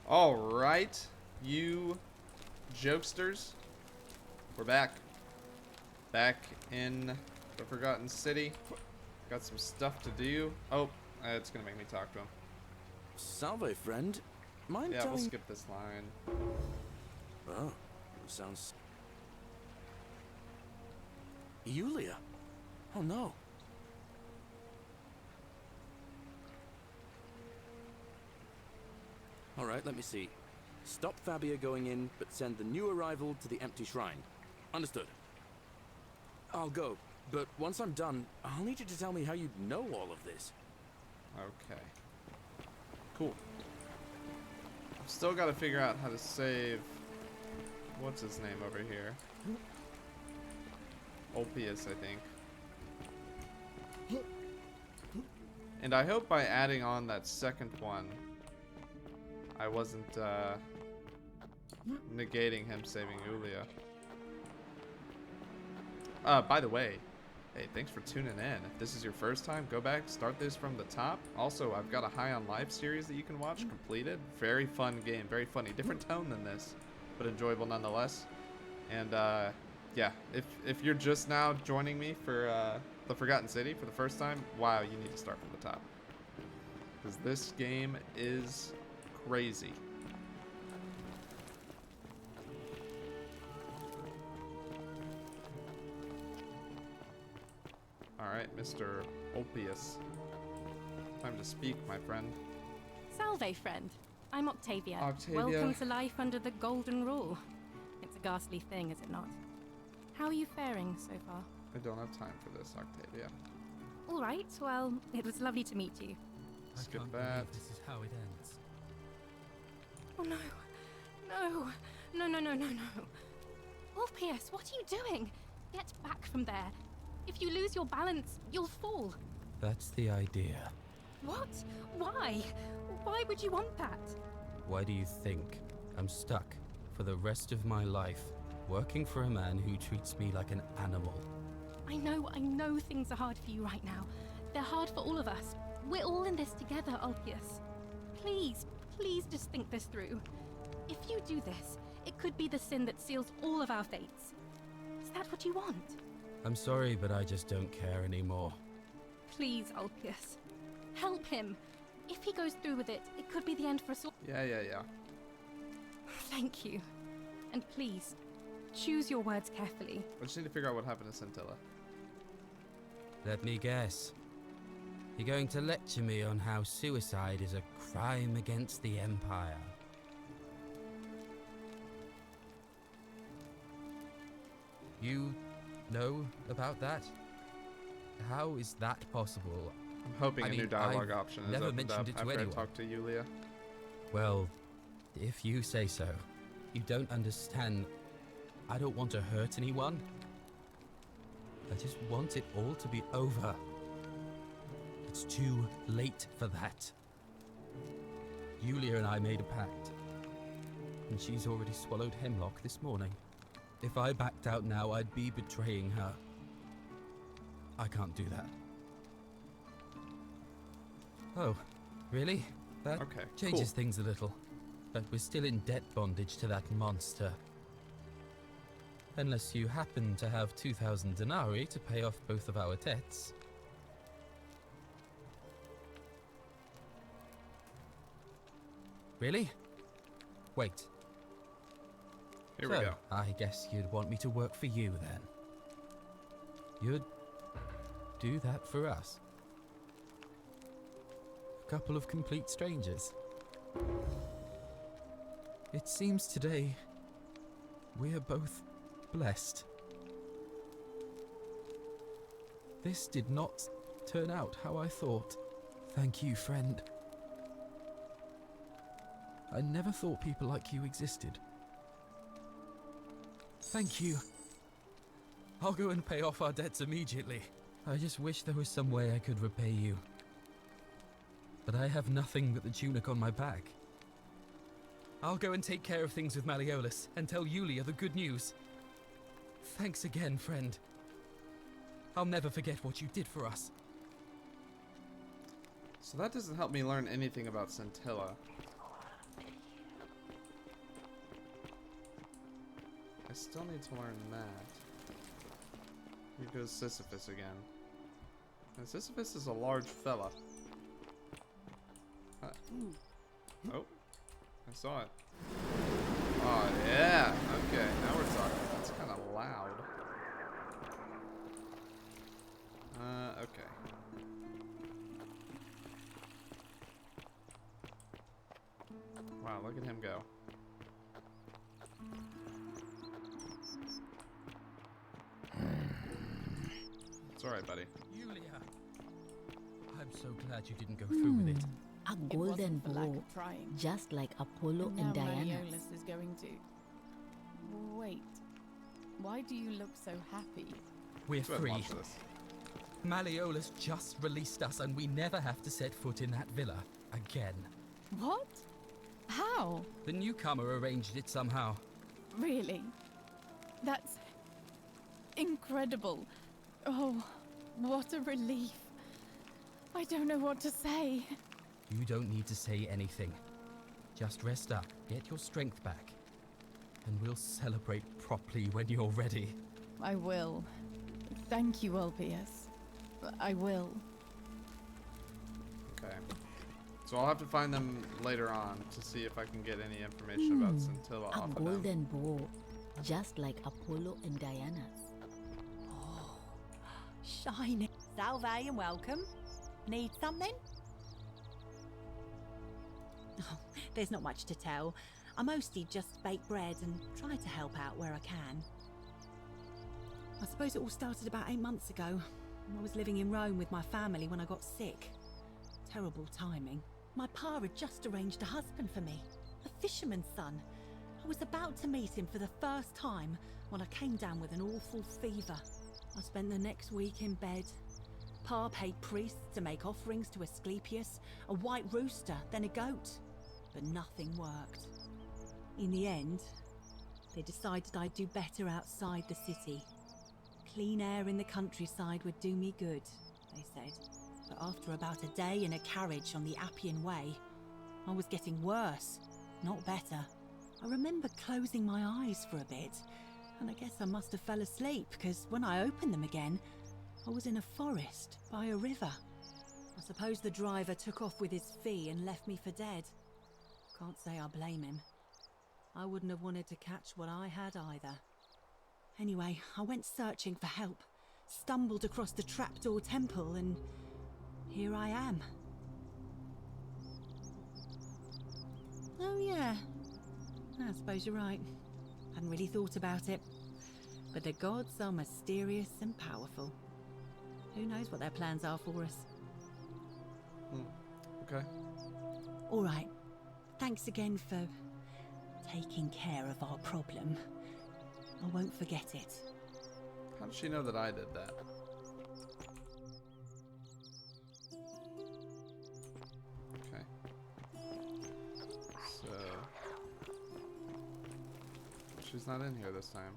Alright, you jokesters. We're back. Back in the Forgotten City. Got some stuff to do. Oh, it's gonna make me talk to him. Salve, friend. Mind Yeah, we'll telling... skip this line. Oh, sounds... Yulia? Oh no. Alright, let me see. Stop Fabia going in, but send the new arrival to the empty shrine. Understood. I'll go, but once I'm done, I'll need you to tell me how you know all of this. Okay. Cool. I've still got to figure out how to save... What's his name over here? Ulpius, I think. And I hope by adding on that second one, I wasn't negating him saving Yulia. By the way, hey, thanks for tuning in. If this is your first time, go back, start this from the top. Also, I've got a High on Life series that you can watch completed. Very fun game, very funny. Different tone than this, but enjoyable nonetheless. And yeah, if you're just now joining me for the Forgotten City for the first time, wow, you need to start from the top. Because this game is crazy. Alright, Mr. Ulpius. Time to speak, my friend. Salve, friend. I'm Octavia. Octavia. Welcome to life under the Golden Rule. It's a ghastly thing, is it not? How are you faring so far? I don't have time for this, Octavia. All right, well, it was lovely to meet you. Skip I can't that. believe this is how it ends. Oh no. No. No, no, no, no, no. Orpheus, what are you doing? Get back from there. If you lose your balance, you'll fall. That's the idea. What? Why? Why would you want that? Why do you think I'm stuck for the rest of my life working for a man who treats me like an animal? I know things are hard for you right now. They're hard for all of us. We're all in this together, Ulpius. Please, please just think this through. If you do this, it could be the sin that seals all of our fates. Is that what you want? I'm sorry, but I just don't care anymore. Please, Ulpius. Help him. If he goes through with it, it could be the end for us all. Yeah. Thank you. And please, choose your words carefully. I just need to figure out what happened to Scintilla. Let me guess. You're going to lecture me on how suicide is a crime against the Empire. You know about that? How is that possible? I'm hoping I a mean, new dialogue I've option is never opened up mentioned it to after I anyone. talk to Yulia. Well, if you say so. You don't understand. I don't want to hurt anyone. I just want it all to be over. It's too late for that. Yulia and I made a pact, and she's already swallowed hemlock this morning. If I backed out now, I'd be betraying her. I can't do that. Oh, really? That Okay, changes cool. things a little. But we're still in debt bondage to that monster. Unless you happen to have 2,000 denarii to pay off both of our debts. Really? Wait. Here we go. I guess you'd want me to work for you then. You'd do that for us. A couple of complete strangers. It seems today we are both blessed. This did not turn out how I thought. Thank you, friend. I never thought people like you existed. Thank you. I'll go and pay off our debts immediately. I just wish there was some way I could repay you. But I have nothing but the tunic on my back. I'll go and take care of things with Malleolus and tell Yulia the good news. Thanks again, friend. I'll never forget what you did for us. So that doesn't help me learn anything about Scintilla. I still need to learn that. Here goes Sisyphus again. And Sisyphus is a large fella. Oh, I saw it. Oh yeah, okay, now we're talking. That's kind of loud. Okay. Wow, look at him go. It's alright, buddy. Julia! I'm so glad you didn't go through with it. A It golden wasn't for lack bow, of trying. just like Apollo Now and Diana. Malleolus is going to... Wait. Why do you look so happy? We're Let's go ahead and free. watch this. Malleolus just released us and we never have to set foot in that villa again. What? How? The newcomer arranged it somehow. Really? That's... incredible. Oh, what a relief. I don't know what to say. You don't need to say anything. Just rest up, get your strength back, and we'll celebrate properly when you're ready. I will. Thank you, Ulpius. I will. Okay. So I'll have to find them later on to see if I can get any information about Scintilla A off of them. golden bow, just like Apollo and Diana's. Shiny. Salve and welcome. Need something? Oh, there's not much to tell. I mostly just bake bread and try to help out where I can. I suppose it all started about 8 months ago. I was living in Rome with my family when I got sick. Terrible timing. My pa had just arranged a husband for me, a fisherman's son. I was about to meet him for the first time when I came down with an awful fever. I spent the next week in bed. Pa paid priests to make offerings to Asclepius, a white rooster, then a goat. But nothing worked. In the end, they decided I'd do better outside the city. Clean air in the countryside would do me good, they said. But after about a day in a carriage on the Appian Way, I was getting worse, not better. I remember closing my eyes for a bit, and I guess I must have fell asleep, because when I opened them again, I was in a forest by a river. I suppose the driver took off with his fee and left me for dead. Can't say I blame him. I wouldn't have wanted to catch what I had either. Anyway, I went searching for help, stumbled across the trapdoor temple, and here I am. Oh yeah, I suppose you're right. Hadn't really thought about it. But the gods are mysterious and powerful. Who knows what their plans are for us? Okay. All right. Thanks again for taking care of our problem. I won't forget it. How did she know that I did that? Okay. So... she's not in here this time.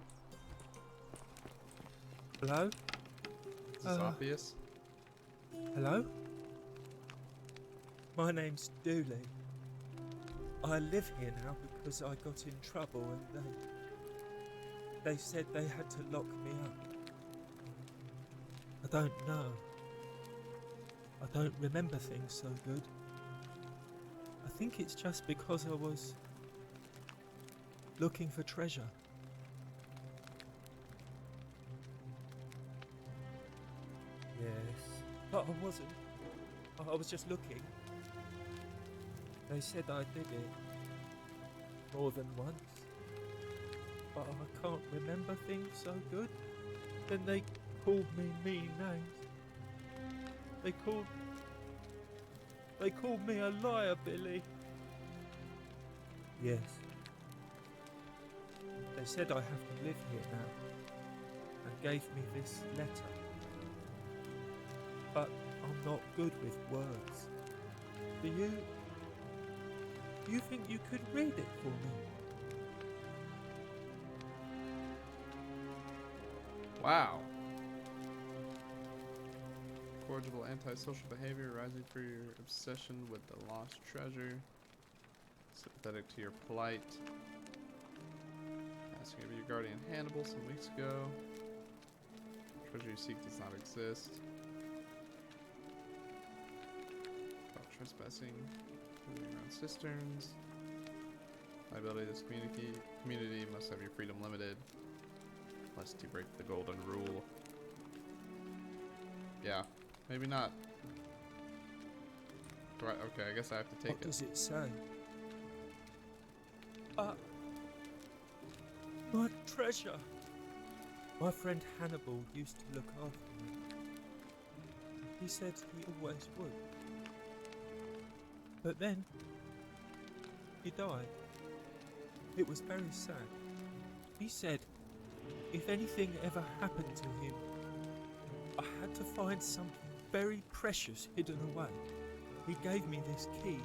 Hello? Is this obvious? Hello? My name's Dooley. I live here now because I got in trouble and they said they had to lock me up. I don't know. I don't remember things so good. I think it's just because I was looking for treasure. Yes, but I wasn't. I was just looking. They said I did it more than once, but I can't remember things so good. Then they called me mean names. They called me a liar, Billy. Yes. They said I have to live here now, and gave me this letter. But I'm not good with words. Do you think you could read it for me? Wow. Corrigible antisocial behavior arising for your obsession with the lost treasure. Sympathetic to your plight. Asking of your guardian Hannibal some weeks ago. Treasure you seek does not exist. About trespassing. Moving around cisterns. Liability of this community must have your freedom limited. Lest you break the golden rule. Yeah, maybe not. Right, okay, I guess I have to take What does it say? My treasure! My friend Hannibal used to look after me. He said he always would. But then, he died. It was very sad. He said, if anything ever happened to him, I had to find something very precious hidden away. He gave me this key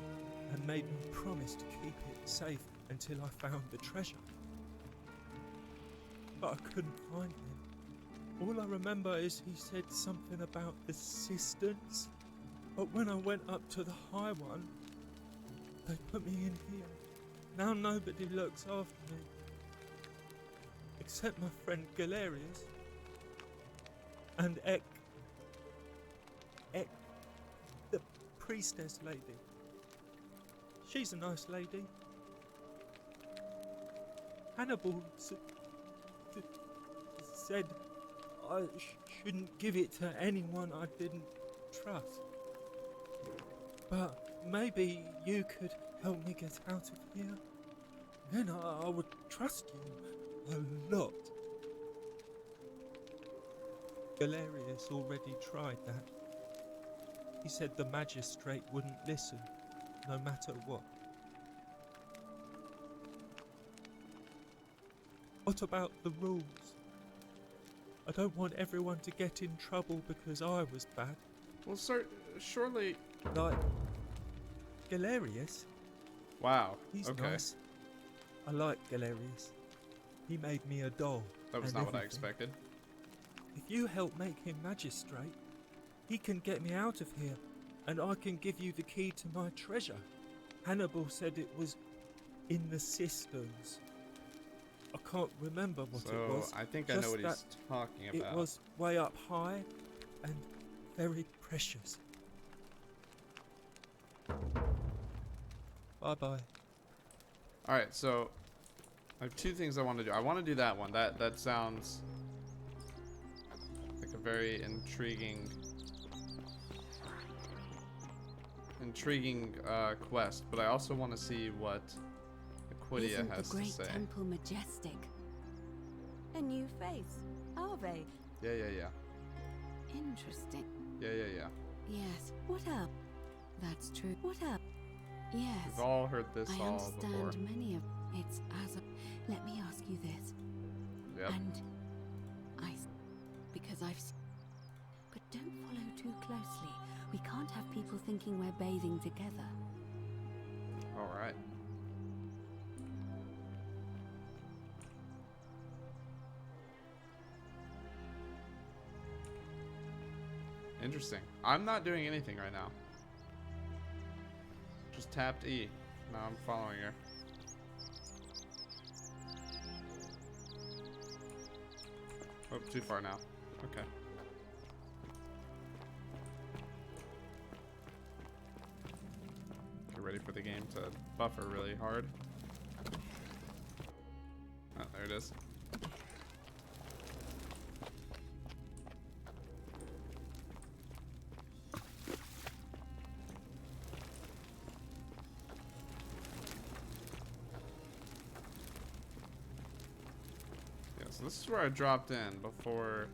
and made me promise to keep it safe until I found the treasure. But I couldn't find him. All I remember is he said something about the cisterns. But when I went up to the high one, they put me in here. Now nobody looks after me. Except my friend Galerius. And Ek, the priestess lady. She's a nice lady. Hannibal said I shouldn't give it to anyone I didn't trust. But maybe you could help me get out of here. Then I would trust you a lot. Galerius already tried that. He said the magistrate wouldn't listen, no matter what. What about the rules? I don't want everyone to get in trouble because I was bad. Well, sir, surely... Like Galerius. Wow, He's okay. nice. I like Galerius. He made me a doll. That was and not what I everything. expected. If you help make him magistrate, he can get me out of here, and I can give you the key to my treasure. Hannibal said it was in the cisterns. I can't remember what it was. So, I think I know just what he's that talking It about. was way up high and very precious. Bye-bye. Alright, so I have two things I want to do. I want to do that one. That sounds like a very intriguing quest, but I also want to see what Aquidia Isn't has the great to say. temple majestic? A new face, are they? Yeah. Interesting. Yeah. Yes. What up? That's true. What up? Yes. We've all heard this I all understand before. many of it's as a... Let me ask you this. Yep. And because I've seen... But don't follow too closely. We can't have people thinking we're bathing together. Alright. Interesting. I'm not doing anything right now. Just tapped E. Now I'm following her. Oh, too far now. Okay. Get ready for the game to buffer really hard. Oh, there it is. So this is where I dropped in before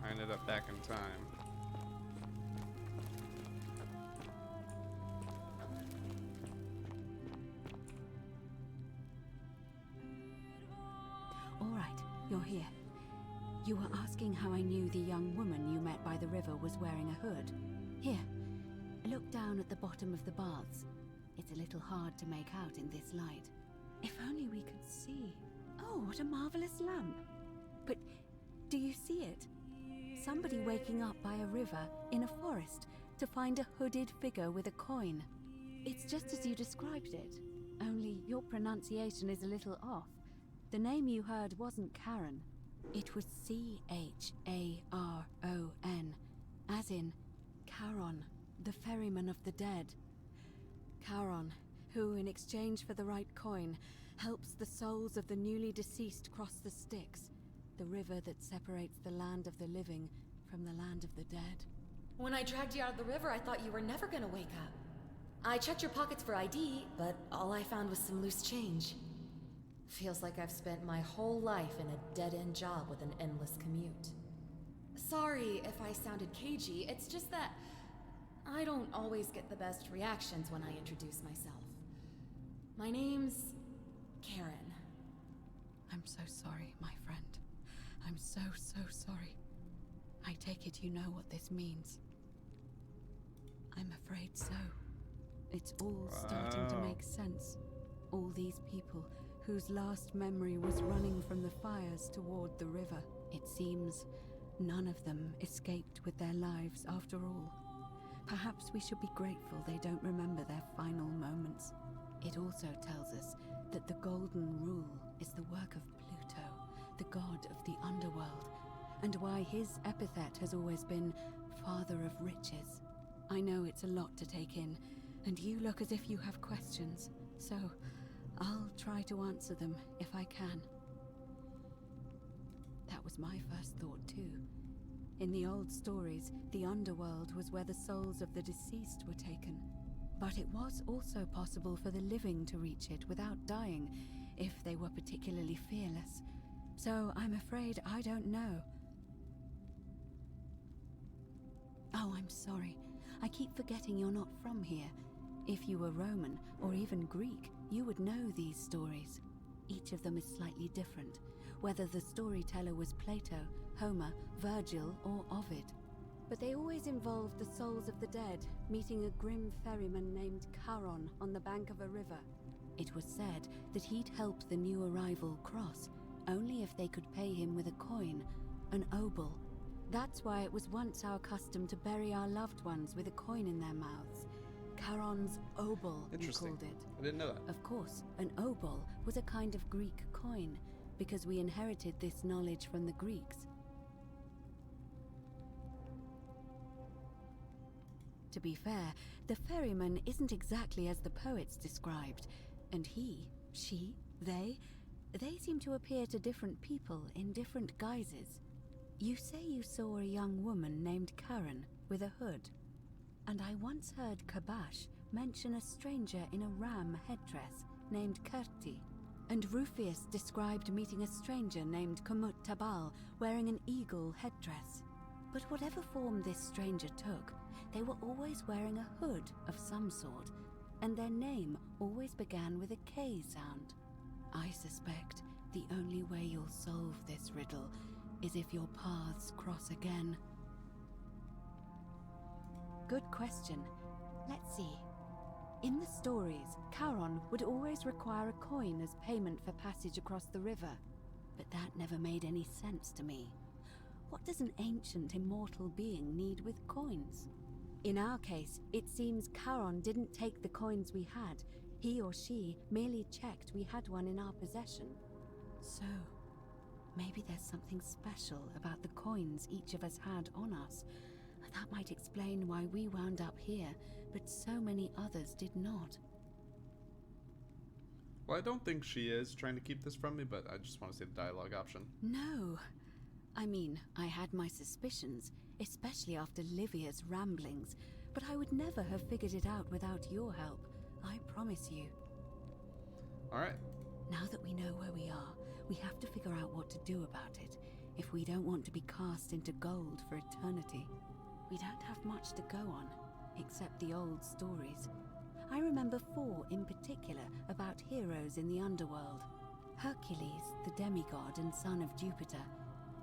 I ended up back in time. All right, you're here. You were asking how I knew the young woman you met by the river was wearing a hood. Here, look down at the bottom of the baths. It's a little hard to make out in this light. If only we could see. Oh, what a marvelous lamp. But do you see it? Somebody waking up by a river in a forest to find a hooded figure with a coin. It's just as you described it. Only your pronunciation is a little off. The name you heard wasn't Charon. It was Charon, as in Charon, the ferryman of the dead. Charon, who, in exchange for the right coin, helps the souls of the newly deceased cross the Styx, the river that separates the land of the living from the land of the dead. When I dragged you out of the river, I thought you were never gonna wake up. I checked your pockets for ID, but all I found was some loose change. Feels like I've spent my whole life in a dead-end job with an endless commute. Sorry if I sounded cagey, it's just that I don't always get the best reactions when I introduce myself. My name's Karen. I'm so sorry, my friend. I'm so sorry. I take it you know what this means. I'm afraid so. It's all starting to make sense. All these people whose last memory was running from the fires toward the river. It seems none of them escaped with their lives after all. Perhaps we should be grateful they don't remember their final moments. It also tells us that the Golden Rule is the work of Pluto, the god of the underworld, and why his epithet has always been Father of Riches. I know it's a lot to take in, and you look as if you have questions, so I'll try to answer them if I can. That was my first thought too. In the old stories, the underworld was where the souls of the deceased were taken. But it was also possible for the living to reach it without dying, if they were particularly fearless. So I'm afraid I don't know. Oh, I'm sorry. I keep forgetting you're not from here. If you were Roman, or even Greek, you would know these stories. Each of them is slightly different, whether the storyteller was Plato, Homer, Virgil, or Ovid. But they always involved the souls of the dead meeting a grim ferryman named Charon on the bank of a river. It was said that he'd help the new arrival cross, only if they could pay him with a coin, an obol. That's why it was once our custom to bury our loved ones with a coin in their mouths. Charon's obol, we called it. I didn't know that. Of course, an obol was a kind of Greek coin, because we inherited this knowledge from the Greeks. To be fair, the ferryman isn't exactly as the poets described, and he, she, they seem to appear to different people in different guises. You say you saw a young woman named Karen with a hood, and I once heard Kabash mention a stranger in a ram headdress named Kerti, and Rufius described meeting a stranger named Kamut Tabal wearing an eagle headdress. But whatever form this stranger took, they were always wearing a hood of some sort, and their name always began with a K sound. I suspect the only way you'll solve this riddle is if your paths cross again. Good question. Let's see. In the stories, Charon would always require a coin as payment for passage across the river, but that never made any sense to me. What does an ancient immortal being need with coins? In our case, it seems Charon didn't take the coins we had. He or she merely checked we had one in our possession. So, maybe there's something special about the coins each of us had on us. That might explain why we wound up here, but so many others did not. Well, I don't think she is trying to keep this from me, but I just want to see the dialogue option. No. I mean, I had my suspicions, especially after Livia's ramblings, but I would never have figured it out without your help, I promise you. Alright. Now that we know where we are, we have to figure out what to do about it, if we don't want to be cast into gold for eternity. We don't have much to go on, except the old stories. I remember 4 in particular about heroes in the underworld. Hercules, the demigod and son of Jupiter.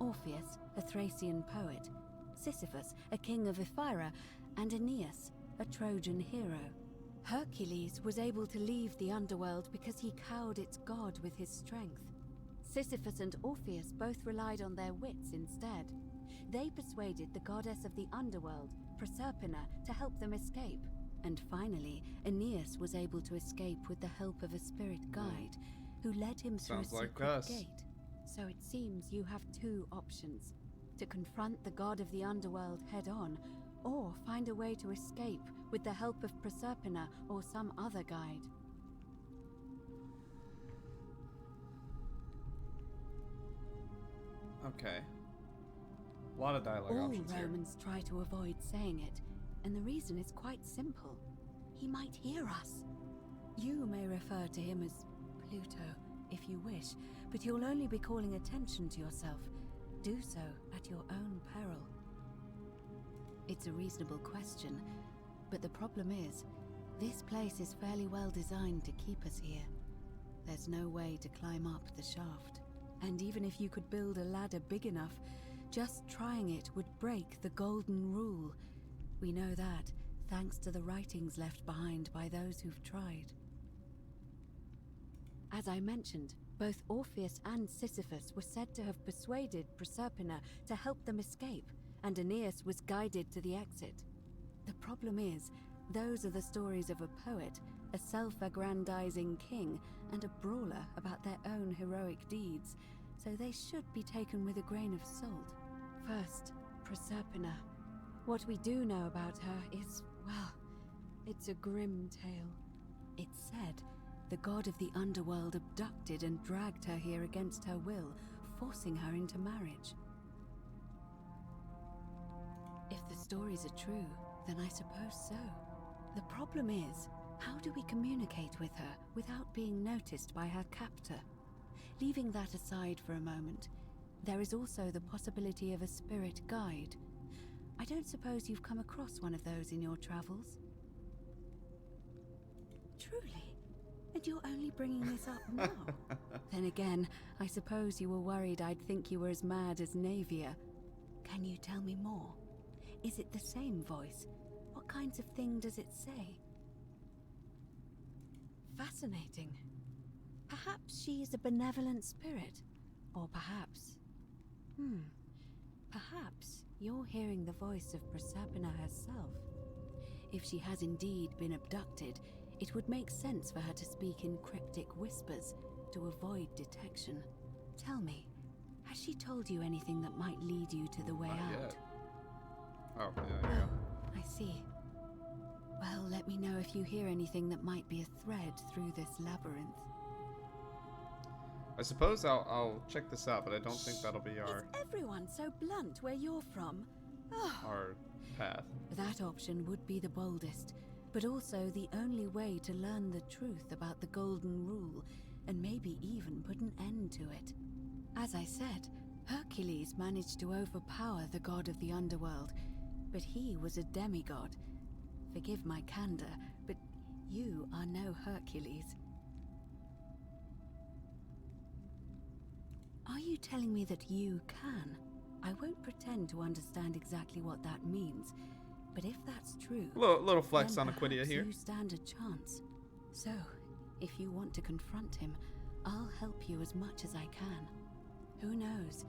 Orpheus, a Thracian poet. Sisyphus, a king of Ephyra. And Aeneas, a Trojan hero. Hercules was able to leave the underworld because he cowed its god with his strength. Sisyphus and Orpheus both relied on their wits instead. They persuaded the goddess of the underworld, Proserpina, to help them escape. And finally, Aeneas was able to escape with the help of a spirit guide, who led him through a Sounds like secret us. gate. So it seems you have two options: to confront the god of the underworld head on, or find a way to escape with the help of Proserpina or some other guide. Okay. A lot of dialogue All options here. Romans try to avoid saying it, and the reason is quite simple. He might hear us. You may refer to him as Pluto, if you wish, but you'll only be calling attention to yourself. Do so at your own peril. It's a reasonable question, but the problem is, this place is fairly well designed to keep us here. There's no way to climb up the shaft. And even if you could build a ladder big enough, just trying it would break the golden rule. We know that, thanks to the writings left behind by those who've tried. As I mentioned, both Orpheus and Sisyphus were said to have persuaded Proserpina to help them escape, and Aeneas was guided to the exit. The problem is, those are the stories of a poet, a self-aggrandizing king, and a brawler about their own heroic deeds, so they should be taken with a grain of salt. First, Proserpina. What we do know about her is, well, it's a grim tale. It's said the god of the underworld abducted and dragged her here against her will, forcing her into marriage. If the stories are true, then I suppose so. The problem is, how do we communicate with her without being noticed by her captor? Leaving that aside for a moment, there is also the possibility of a spirit guide. I don't suppose you've come across one of those in your travels? Truly? And you're only bringing this up now? Then again, I suppose you were worried I'd think you were as mad as Navia. Can you tell me more? Is it the same voice? What kinds of thing does it say? Fascinating. Perhaps she's a benevolent spirit. Or perhaps... Perhaps you're hearing the voice of Proserpina herself. If she has indeed been abducted, it would make sense for her to speak in cryptic whispers to avoid detection. Tell me, has she told you anything that might lead you to the way Not out? yet. Oh, yeah, there you go. I see. Well, let me know if you hear anything that might be a thread through this labyrinth. I suppose I'll check this out, but I don't think that'll be our Is everyone so blunt where you're from? Oh. our path. That option would be the boldest, but also the only way to learn the truth about the Golden Rule, and maybe even put an end to it. As I said, Hercules managed to overpower the god of the underworld, but he was a demigod. Forgive my candor, but you are no Hercules. Are you telling me that you can? I won't pretend to understand exactly what that means, but if that's true, Little flex then on Aquidia perhaps here. you stand a chance. So, if you want to confront him, I'll help you as much as I can. Who knows?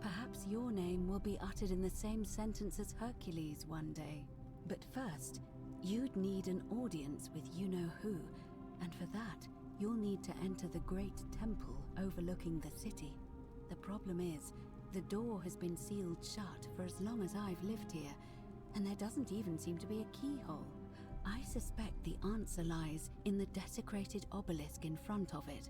Perhaps your name will be uttered in the same sentence as Hercules one day. But first, you'd need an audience with you-know-who, and for that, you'll need to enter the great temple overlooking the city. The problem is, the door has been sealed shut for as long as I've lived here, and there doesn't even seem to be a keyhole. I suspect the answer lies in the desecrated obelisk in front of it.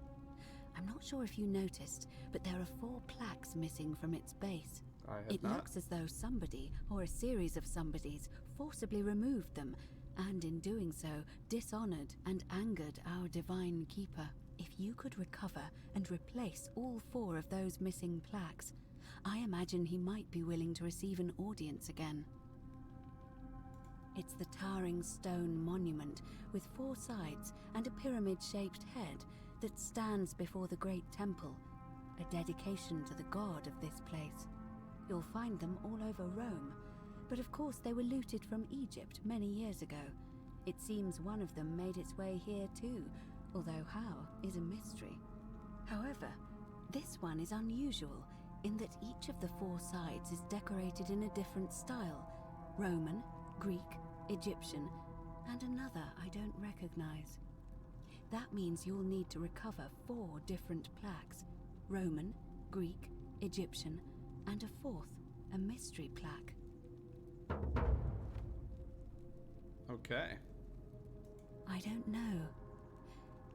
I'm not sure if you noticed, but there are 4 plaques missing from its base. I have It not. looks as though somebody, or a series of somebodies, forcibly removed them, and in doing so, dishonored and angered our divine keeper. If you could recover and replace all 4 of those missing plaques, I imagine he might be willing to receive an audience again. It's the towering stone monument with 4 sides and a pyramid-shaped head that stands before the great temple, a dedication to the god of this place. You'll find them all over Rome, but of course they were looted from Egypt many years ago. It seems one of them made its way here too, although how is a mystery. However, this one is unusual in that each of the 4 sides is decorated in a different style: Roman, Greek, Egyptian, and another I don't recognize. That means you'll need to recover 4 different plaques: Roman, Greek, Egyptian, and a 4th, a mystery plaque. Okay. I don't know.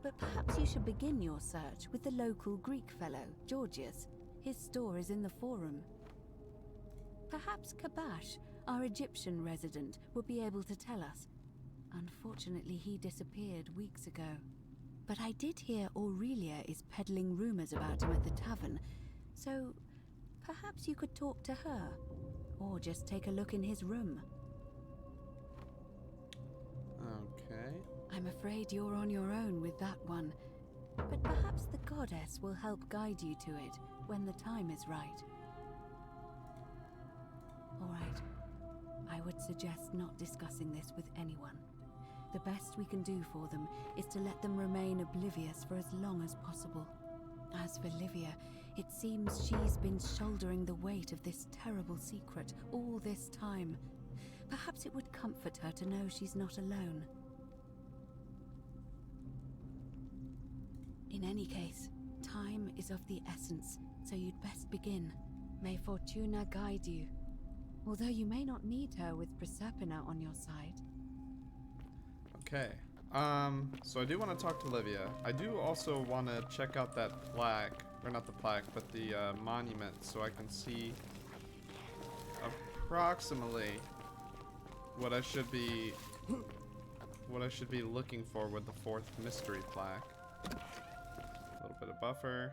But perhaps you should begin your search with the local Greek fellow, Georgius. His store is in the forum. Perhaps Kabash, our Egyptian resident, would be able to tell us. Unfortunately, he disappeared weeks ago. But I did hear Aurelia is peddling rumors about him at the tavern, so perhaps you could talk to her, or just take a look in his room. Okay. I'm afraid you're on your own with that one, but perhaps the goddess will help guide you to it when the time is right. All right. I would suggest not discussing this with anyone. The best we can do for them is to let them remain oblivious for as long as possible. As for Livia, it seems she's been shouldering the weight of this terrible secret all this time. Perhaps it would comfort her to know she's not alone. In any case, time is of the essence, so you'd best begin. May Fortuna guide you. Although you may not need her with Proserpina on your side. Okay. So I do want to talk to Livia. I do also want to check out that plaque, or not the plaque, but the monument, so I can see approximately what I should be looking for with the 4th mystery plaque. A little bit of buffer.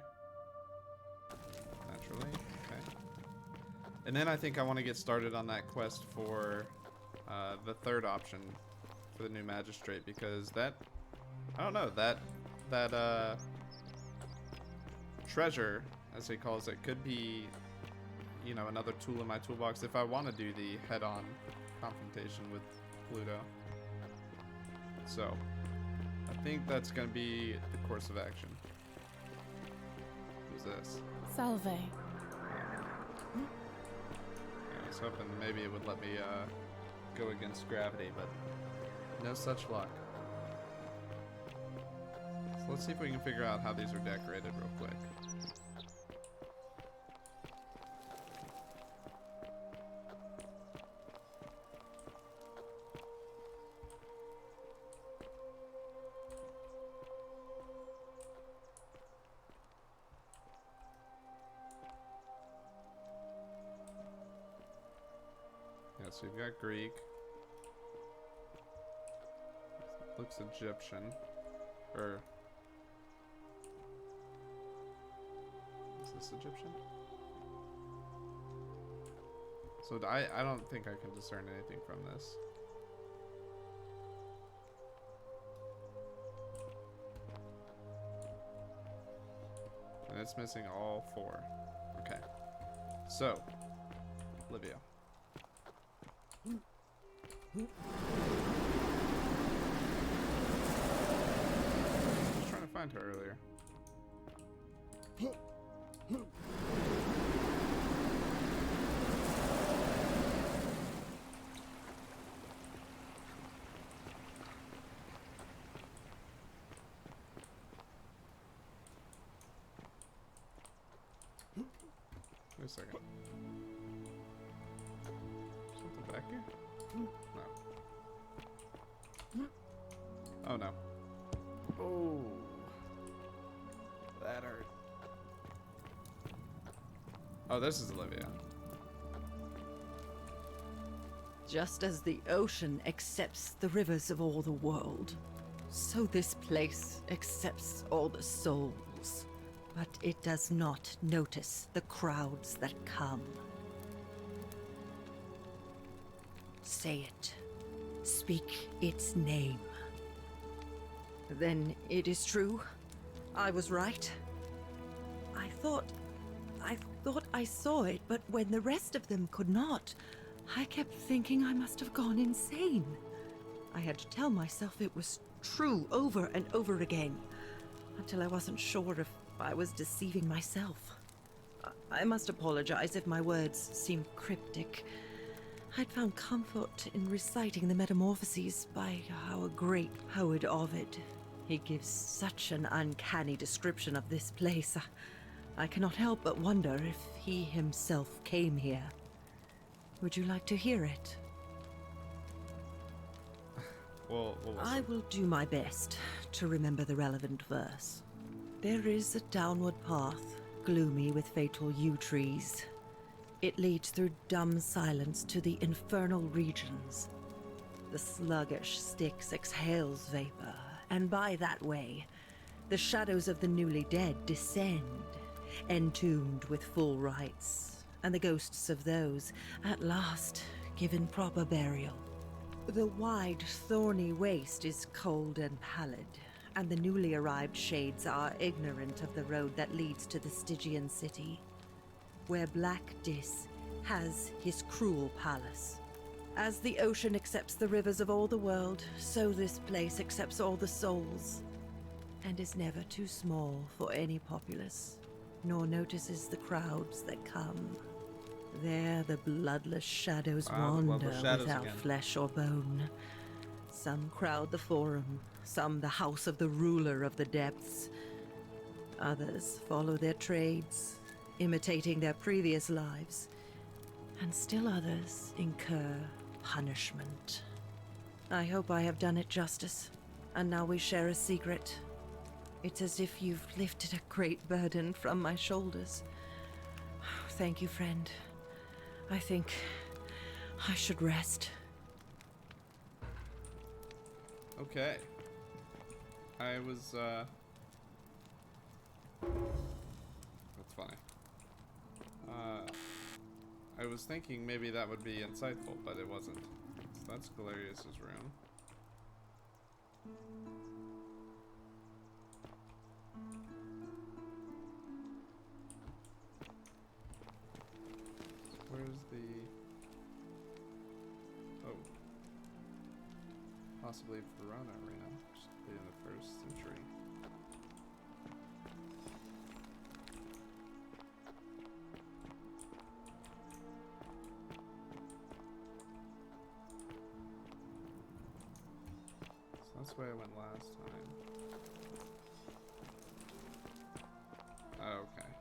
Naturally. Okay. And then I think I want to get started on that quest for the 3rd option for the new magistrate, because that, I don't know, that treasure, as he calls it, could be, you know, another tool in my toolbox if I want to do the head-on confrontation with Pluto. So I think that's going to be the course of action. Who's this? Salve. I was hoping maybe it would let me go against gravity, but no such luck. So let's see if we can figure out how these are decorated real quick. Yeah, so you've got Greek. Looks Egyptian. Or... is this Egyptian? So I don't think I can discern anything from this. And it's missing all 4. Okay. So, Livia. I was trying to find her earlier. Wait a second. Something back here? No. Oh no. Oh. That hurt. Oh, this is Olivia. Just as the ocean accepts the rivers of all the world, so this place accepts all the souls. But it does not notice the crowds that come. Say it. Speak its name. Then it is true. I was right. I thought I saw it, but when the rest of them could not, I kept thinking I must have gone insane. I had to tell myself it was true over and over again, until I wasn't sure if I was deceiving myself. I must apologize if my words seem cryptic. I'd found comfort in reciting the Metamorphoses by our great poet Ovid. He gives such an uncanny description of this place. I cannot help but wonder if he himself came here. Would you like to hear it? Well, I will do my best to remember the relevant verse. There is a downward path, gloomy with fatal yew trees. It leads through dumb silence to the infernal regions. The sluggish Styx exhales vapor, and by that way, the shadows of the newly dead descend, entombed with full rites, and the ghosts of those, at last, given proper burial. The wide, thorny waste is cold and pallid, and the newly arrived shades are ignorant of the road that leads to the Stygian city, where Black Dis has his cruel palace. As the ocean accepts the rivers of all the world, so this place accepts all the souls, and is never too small for any populace, nor notices the crowds that come. There the bloodless shadows wander without flesh or bone. Some crowd the forum, some the house of the ruler of the depths. Others follow their trades, imitating their previous lives. And still others incur punishment. I hope I have done it justice, and now we share a secret. It's as if you've lifted a great burden from my shoulders. Thank you, friend. I think I should rest. Okay. I was, that's funny. I was thinking maybe that would be insightful, but it wasn't. So that's Galerius's room. Where's the... Oh. Possibly Verona Arena, which should be in the 1st century. So that's where I went last time. Oh, okay.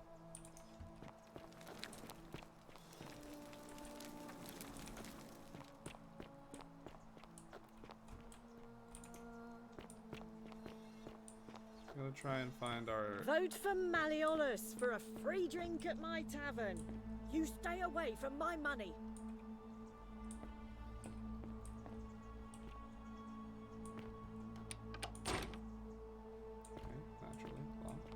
I'm gonna try and find our... Vote for Malleolus for a free drink at my tavern. You stay away from my money. Okay, naturally locked.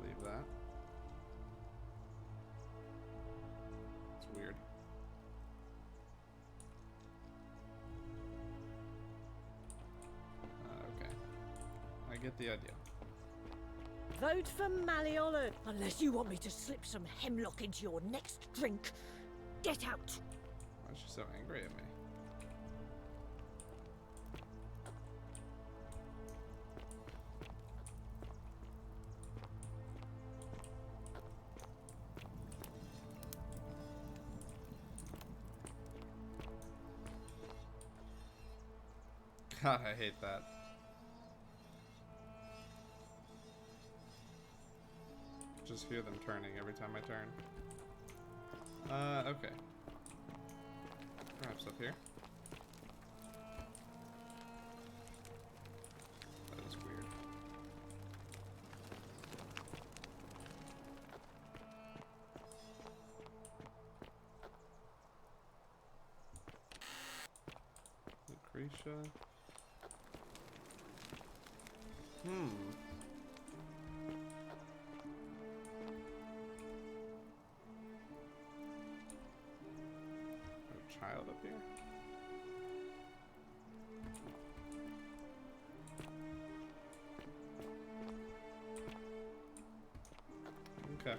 Leave that. It's weird. Okay. I get the idea. Vote for Malleolus. Unless you want me to slip some hemlock into your next drink. Get out. Why is she so angry at me? God, I hate that. Just hear them turning every time I turn. Okay. Perhaps up here. That is weird. Lucretia. A child up here? Okay.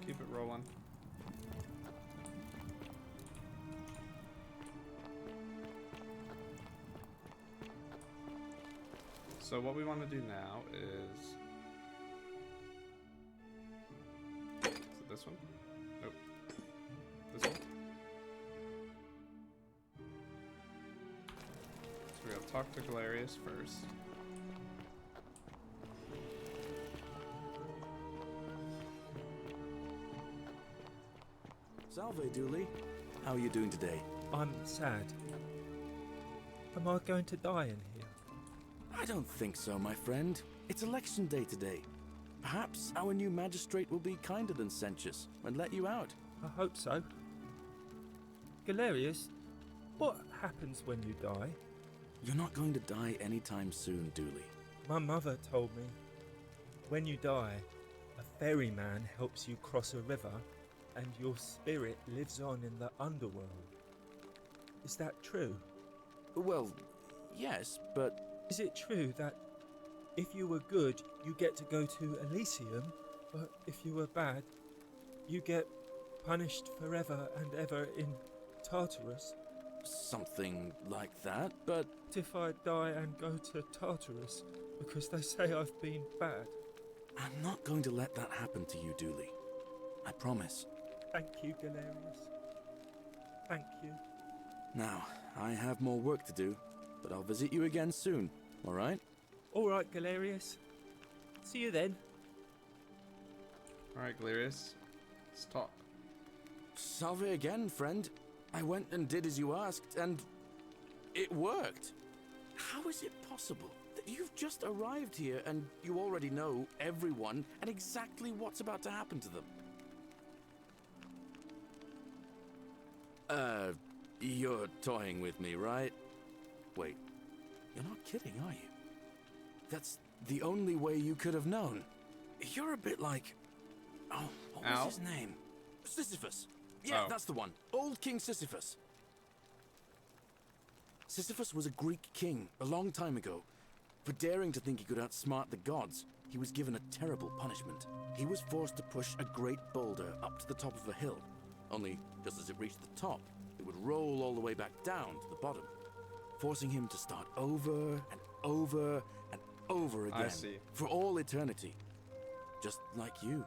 Keep it rolling. So what we want to do now is it this one? Nope. This one? So we gotta talk to Galerius first. Salve, Dooley. How are you doing today? I'm sad. Am I going to die in here? I don't think so, my friend. It's election day today. Perhaps our new magistrate will be kinder than Sentius and let you out. I hope so. Galerius, what happens when you die? You're not going to die anytime soon, Dooley. My mother told me, when you die, a ferryman helps you cross a river and your spirit lives on in the underworld. Is that true? Well, yes, but... Is it true that if you were good, you get to go to Elysium, but if you were bad, you get punished forever and ever in Tartarus? Something like that, but... If I die and go to Tartarus because they say I've been bad? I'm not going to let that happen to you, Dooley. I promise. Thank you, Galerius. Thank you. Now, I have more work to do, but I'll visit you again soon, alright? Alright, Galerius. See you then. Alright, Galerius. Let's talk. Salve again, friend. I went and did as you asked, and it worked. How is it possible that you've just arrived here and you already know everyone and exactly what's about to happen to them? You're toying with me, right? Wait, you're not kidding, are you? That's the only way you could have known. You're a bit like... Oh, what was his name? Sisyphus. Yeah, that's the one. Old King Sisyphus. Sisyphus was a Greek king a long time ago. For daring to think he could outsmart the gods, he was given a terrible punishment. He was forced to push a great boulder up to the top of a hill. Only, just as it reached the top, it would roll all the way back down to the bottom, forcing him to start over and over and over again. I see. For all eternity. Just like you.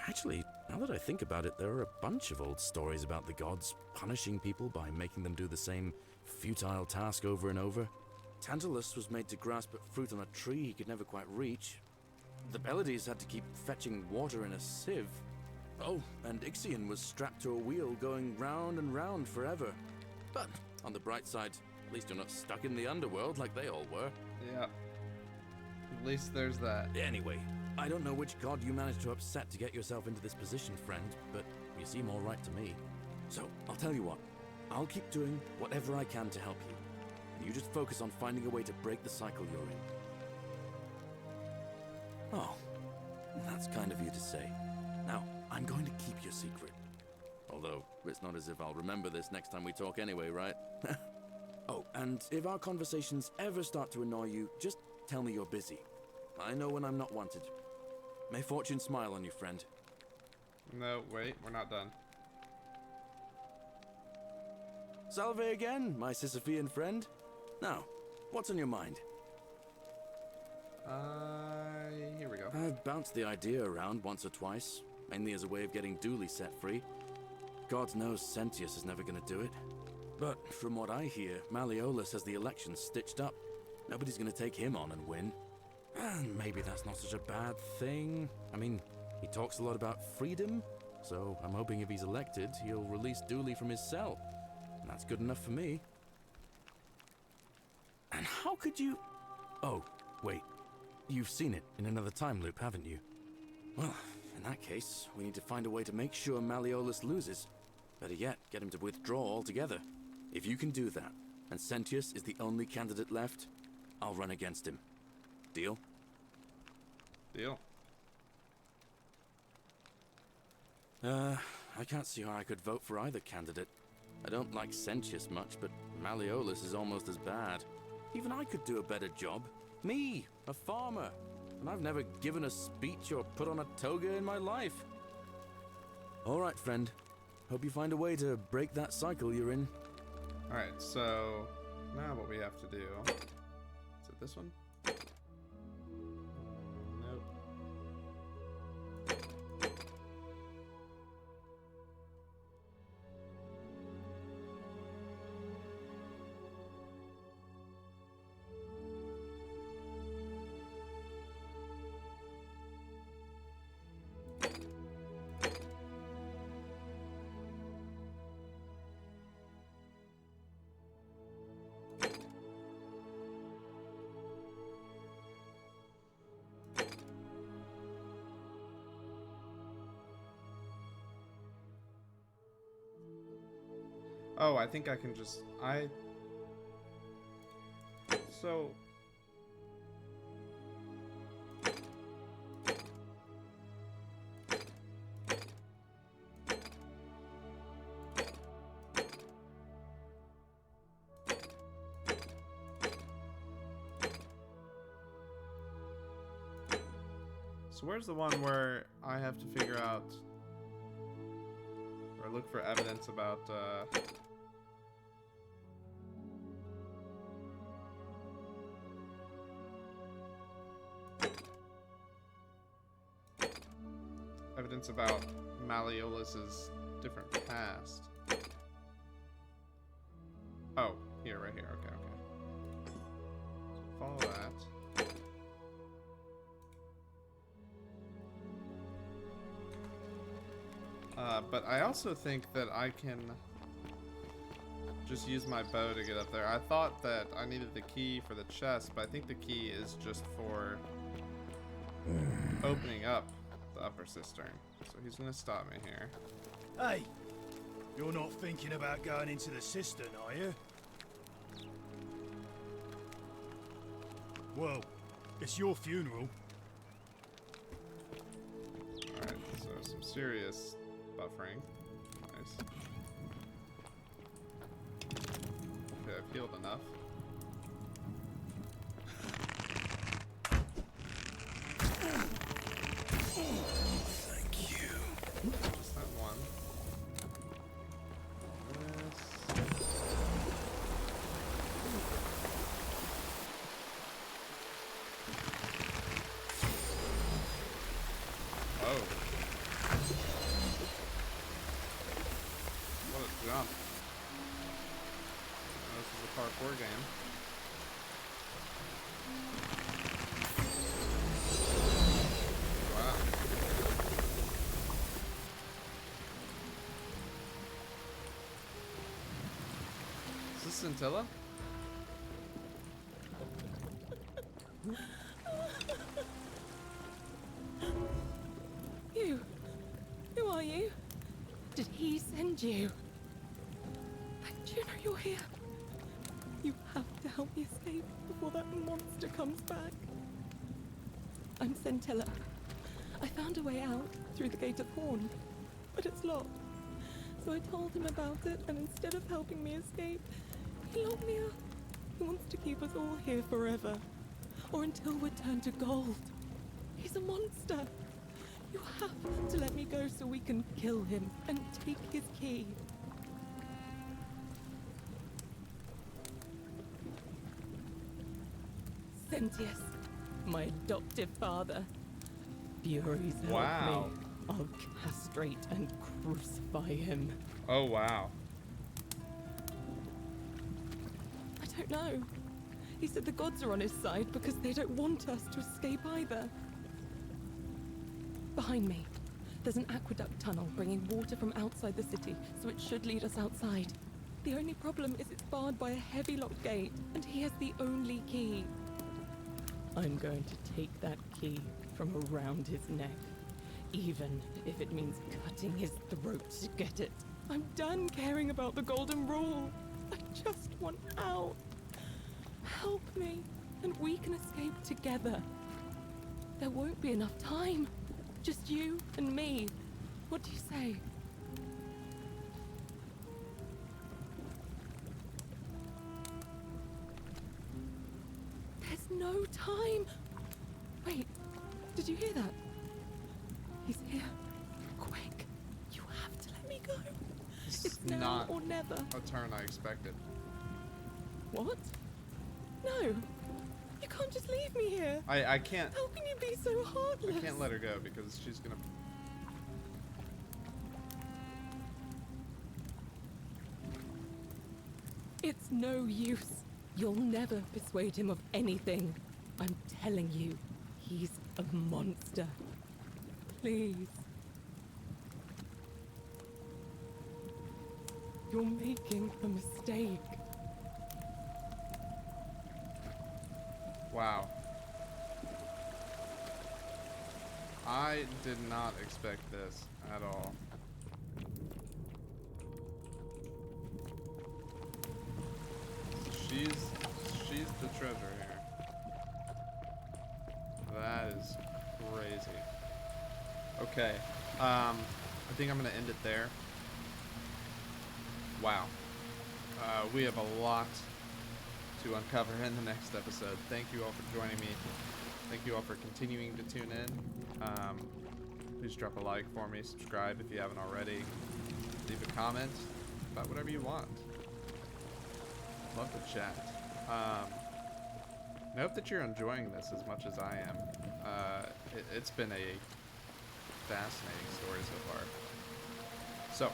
Actually, now that I think about it, there are a bunch of old stories about the gods punishing people by making them do the same futile task over and over. Tantalus was made to grasp at fruit on a tree he could never quite reach. The Pleiades had to keep fetching water in a sieve. Oh, and Ixion was strapped to a wheel going round and round forever. But on the bright side, at least you're not stuck in the underworld like they all were. Yeah. At least there's that. Anyway, I don't know which god you managed to upset to get yourself into this position, friend, but you seem all right to me. So, I'll tell you what. I'll keep doing whatever I can to help you. And you just focus on finding a way to break the cycle you're in. Oh, that's kind of you to say. Now, I'm going to keep your secret. Although, it's not as if I'll remember this next time we talk anyway, right? Oh, and if our conversations ever start to annoy you, just tell me you're busy. I know when I'm not wanted. May fortune smile on you, friend. No, wait, we're not done. Salve again, my Sisyphean friend. Now, what's on your mind? Here we go. I've bounced the idea around once or twice, mainly as a way of getting Dooley set free. God knows Sentius is never going to do it. But from what I hear, Malleolus has the election stitched up. Nobody's going to take him on and win. And maybe that's not such a bad thing. I mean, he talks a lot about freedom, so I'm hoping if he's elected, he'll release Dooley from his cell. And that's good enough for me. And how could you... Oh, wait. You've seen it in another time loop, haven't you? Well, in that case, we need to find a way to make sure Malleolus loses. Better yet, get him to withdraw altogether. If you can do that, and Sentius is the only candidate left, I'll run against him. Deal? Deal. I can't see how I could vote for either candidate. I don't like Sentius much, but Malleolus is almost as bad. Even I could do a better job. Me, a farmer. And I've never given a speech or put on a toga in my life. All right, friend. Hope you find a way to break that cycle you're in. Alright, so now what we have to do... Is it this one? Oh, I think I can just... So... So where's the one where I have to figure out or look for evidence about evidence about Malleolus's different past? Oh, here, right here. Okay, okay. So follow that. But I also think that I can just use my bow to get up there. I thought that I needed the key for the chest, but I think the key is just for opening up the upper cistern. So he's gonna stop me here. Hey, you're not thinking about going into the cistern, are you? Well, it's your funeral. Alright, so some serious buffering. Nice. Okay, I've healed enough. Thank you. Just that one. This. Oh. What a jump. This is a parkour game. Wow. Is this Scintilla? You. Who are you? Did he send you? Juno, you're here. You have to help me escape before that monster comes back. I'm Scintilla. I found a way out through the Gate of Horn, but it's locked. So I told him about it, and instead of helping me escape, he locked me up. He wants to keep us all here forever, or until we're turned to gold. He's a monster. You have to let me go so we can kill him and take his key. Sentius, my adoptive father. Furies help Wow. me. I'll castrate and crucify him. Oh, wow. I don't know. He said the gods are on his side because they don't want us to escape either. Behind me, there's an aqueduct tunnel bringing water from outside the city, so it should lead us outside. The only problem is it's barred by a heavy locked gate, and he has the only key. I'm going to take that key from around his neck, even if it means cutting his throat to get it. I'm done caring about the golden rule. I just want out. Help me, and we can escape together. There won't be enough time. Just you and me. What do you say? There's no time. Wait, did you hear that? He's here. Quick, you have to let me go. This It's is now not or never. a turn I expected. What? No, you can't just leave me here. I can't. How can you be so heartless? I can't let her go because she's gonna. It's no use. You'll never persuade him of anything. I'm telling you, he's a monster. Please. You're making a mistake. Wow. I did not expect this at all. She's the treasure here. That is crazy. Okay. I think I'm gonna end it there. Wow. We have a lot to uncover in the next episode. Thank you all for joining me. Thank you all for continuing to tune in. Please drop a like for me, subscribe if you haven't already. Leave a comment about whatever you want. Love to chat. I hope that you're enjoying this as much as I am. It's been a fascinating story so far. So,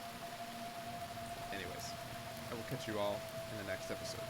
anyways, I will catch you all in the next episode.